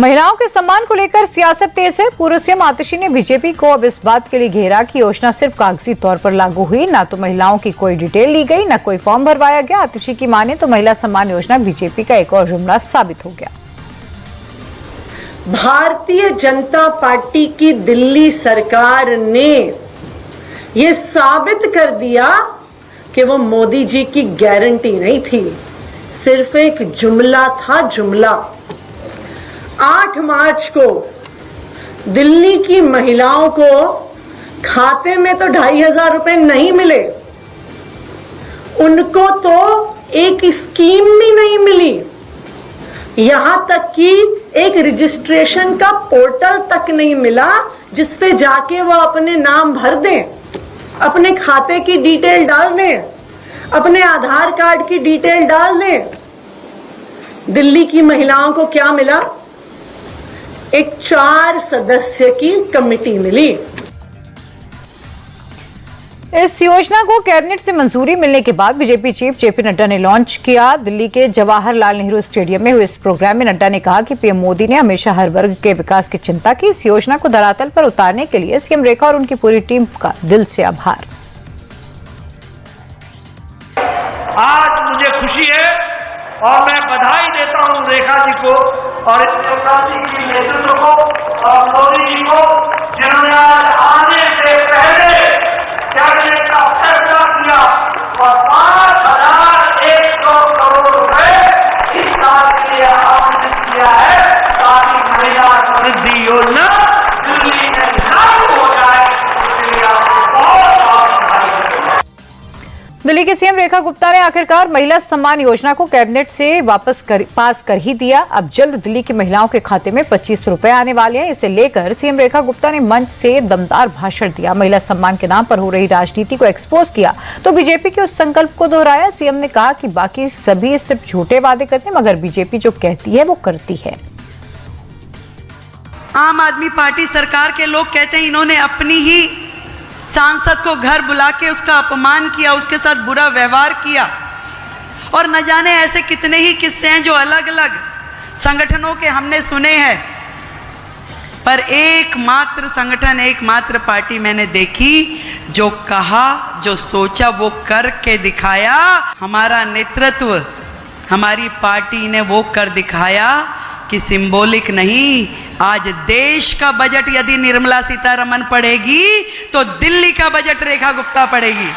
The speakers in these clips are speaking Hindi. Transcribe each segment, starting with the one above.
महिलाओं के सम्मान को लेकर सियासत तेज है। पूर्व सीएम आतिशी ने बीजेपी को अब इस बात के लिए घेरा कि योजना सिर्फ कागजी तौर पर लागू हुई, ना तो महिलाओं की कोई डिटेल ली गई, ना कोई फॉर्म भरवाया गया। आतिशी की माने तो महिला सम्मान योजना बीजेपी का एक और जुमला साबित हो गया। भारतीय जनता पार्टी की दिल्ली सरकार ने ये साबित कर दिया कि वो मोदी जी की गारंटी नहीं थी, सिर्फ एक जुमला था, जुमला। 8 मार्च को दिल्ली की महिलाओं को खाते में तो 2500 रुपए नहीं मिले, उनको तो एक स्कीम भी नहीं मिली, यहां तक कि एक रजिस्ट्रेशन का पोर्टल तक नहीं मिला जिसपे जाके वो अपने नाम भर दें, अपने खाते की डिटेल डाल दें, अपने आधार कार्ड की डिटेल डाल दें। दिल्ली की महिलाओं को क्या मिला? एक 4 सदस्य की कमेटी मिली। इस योजना को कैबिनेट से मंजूरी मिलने के बाद बीजेपी चीफ जेपी नड्डा ने लॉन्च किया। दिल्ली के जवाहरलाल नेहरू स्टेडियम में हुए इस प्रोग्राम में नड्डा ने कहा कि पीएम मोदी ने हमेशा हर वर्ग के विकास की चिंता की। इस योजना को धरातल पर उतारने के लिए सीएम रेखा और उनकी पूरी टीम का दिल से आभार। आज मुझे खुशी है और मैं बधाई देता हूं रेखा जी को और इस योजना की नेतृत्व को और मोदी जी को, जिन्होंने आज आने से पहले कैबिनेट का फैसला किया और 5100 करोड़ रुपए इस साल के लिए आवंटित किया है ताकि महिला समृद्धि योजना दिल्ली में लागू हो जाए। इसके लिए आपको बहुत बहुत बधाई। दिल्ली की सीएम रेखा गुप्ता ने आखिरकार महिला सम्मान योजना को कैबिनेट से पास कर ही दिया। अब जल्द दिल्ली की महिलाओं के खाते में 25 रुपए आने वाले हैं। इसे लेकर सीएम रेखा गुप्ता ने मंच से दमदार भाषण दिया। महिला सम्मान के नाम पर हो रही राजनीति को एक्सपोज किया तो बीजेपी के उस संकल्प को दोहराया। सीएम ने कहा कि बाकी सभी सिर्फ झूठे वादे करते हैं, मगर बीजेपी जो कहती है वो करती है। आम आदमी पार्टी सरकार के लोग कहते हैं इन्होंने अपनी ही सांसद को घर बुला के उसका अपमान किया, उसके साथ बुरा व्यवहार किया, और न जाने ऐसे कितने ही किस्से हैं जो अलग अलग संगठनों के हमने सुने हैं। पर एकमात्र संगठन, एकमात्र पार्टी मैंने देखी जो कहा, जो सोचा वो करके दिखाया। हमारा नेतृत्व, हमारी पार्टी ने वो कर दिखाया कि सिंबॉलिक नहीं, आज देश का बजट यदि निर्मला सीतारमण पढ़ेगी तो दिल्ली का बजट रेखा गुप्ता पढ़ेगी।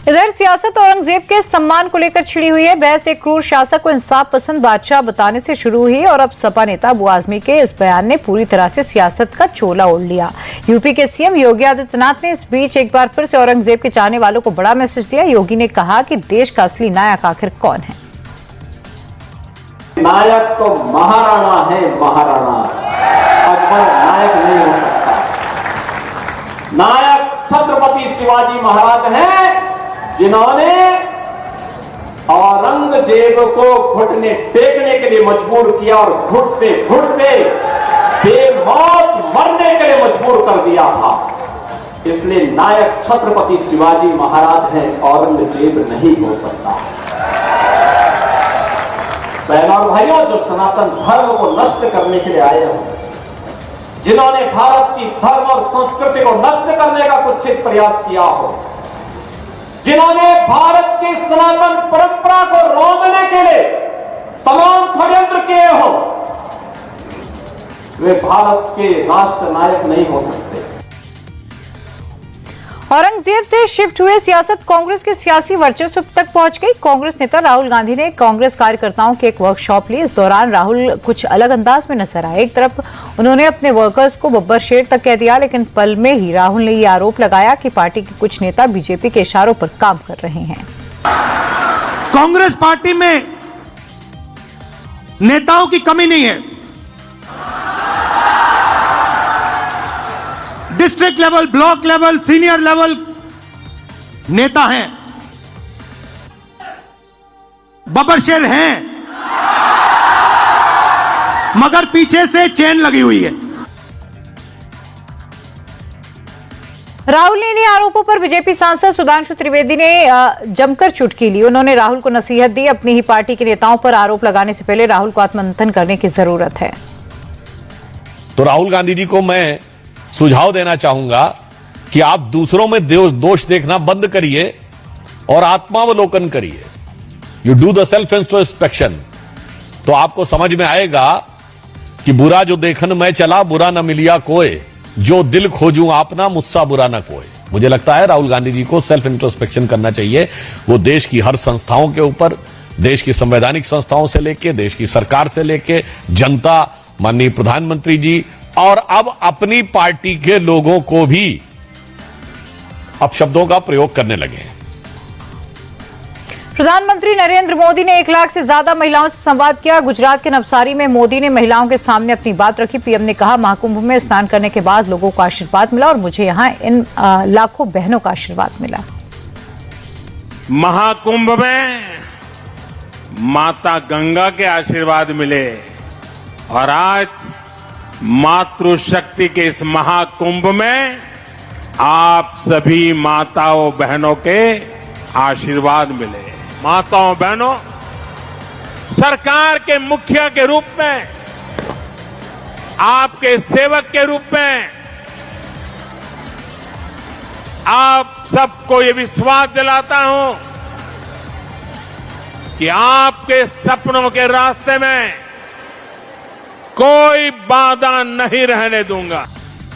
इधर सियासत औरंगजेब के सम्मान को लेकर छिड़ी हुई है। बहस एक क्रूर शासक को इंसाफ पसंद बादशाह बताने से शुरू हुई और अब सपा नेता अबू आजमी के इस बयान ने पूरी तरह से सियासत का चोला ओढ़ लिया। यूपी के सीएम योगी आदित्यनाथ ने इस बीच एक बार फिर से औरंगजेब के चाहने वालों को बड़ा मैसेज दिया। योगी ने कहा कि देश का असली नायक आखिर कौन है? नायक तो महाराणा है, महाराणा। अकबर नायक नहीं हो सकता। नायक छत्रपति शिवाजी महाराज हैं, जिन्होंने औरंगजेब को घुटने टेकने के लिए मजबूर किया और घुटते घुटते बेमौत मरने के लिए मजबूर कर दिया था। इसलिए नायक छत्रपति शिवाजी महाराज हैं, औरंगजेब नहीं हो सकता। बहनों और भाइयों, जो सनातन धर्म को नष्ट करने के लिए आए हैं, जिन्होंने भारत की धर्म और संस्कृति को नष्ट करने का कुछ प्रयास किया हो, जिन्होंने भारत की सनातन परंपरा को रौंदने के लिए तमाम षड्यंत्र किए हो, वे भारत के राष्ट्र नायक नहीं हो सकते। औरंगजेब से शिफ्ट हुए सियासत कांग्रेस के सियासी वर्चस्व तक पहुंच गई। कांग्रेस नेता राहुल गांधी ने कांग्रेस कार्यकर्ताओं की एक वर्कशॉप ली। इस दौरान राहुल कुछ अलग अंदाज में नजर आए। एक तरफ उन्होंने अपने वर्कर्स को बब्बर शेर तक कह दिया, लेकिन पल में ही राहुल ने यह आरोप लगाया कि पार्टी के कुछ नेता बीजेपी के इशारों पर काम कर रहे हैं। कांग्रेस पार्टी में नेताओं की कमी नहीं है। District level, block level, senior level नेता हैं, बब्बरशेर हैं, मगर पीछे से चेन लगी हुई है। राहुल ने इन्हीं आरोपों पर बीजेपी सांसद सुधांशु त्रिवेदी ने जमकर चुटकी ली। उन्होंने राहुल को नसीहत दी। अपनी ही पार्टी के नेताओं पर आरोप लगाने से पहले राहुल को आत्ममंथन करने की जरूरत है। तो राहुल गांधी जी को मैं सुझाव देना चाहूंगा कि आप दूसरों में दोष देखना बंद करिए और आत्मावलोकन करिए। You do the self introspection, तो आपको समझ में आएगा कि बुरा जो देखन मैं चला, बुरा न मिलिया कोई, जो दिल खोजूं आपना, मुझसा बुरा न कोई। मुझे लगता है राहुल गांधी जी को सेल्फ इंट्रोस्पेक्शन करना चाहिए। वो देश की हर संस्थाओं के ऊपर, देश की संवैधानिक संस्थाओं से लेके, देश की सरकार से लेके, जनता, माननीय प्रधानमंत्री जी और अब अपनी पार्टी के लोगों को भी अपशब्दों का प्रयोग करने लगे हैं। प्रधानमंत्री नरेंद्र मोदी ने 1 लाख से ज्यादा महिलाओं से संवाद किया। गुजरात के नवसारी में मोदी ने महिलाओं के सामने अपनी बात रखी। पीएम ने कहा, महाकुंभ में स्नान करने के बाद लोगों को आशीर्वाद मिला और मुझे यहां इन लाखों बहनों का आशीर्वाद मिला। महाकुंभ में माता गंगा के आशीर्वाद मिले और आज मातृशक्ति के इस महाकुंभ में आप सभी माताओं बहनों के आशीर्वाद मिले। माताओं बहनों, सरकार के मुखिया के रूप में, आपके सेवक के रूप में आप सबको ये विश्वास दिलाता हूं कि आपके सपनों के रास्ते में कोई बाधा नहीं रहने दूंगा।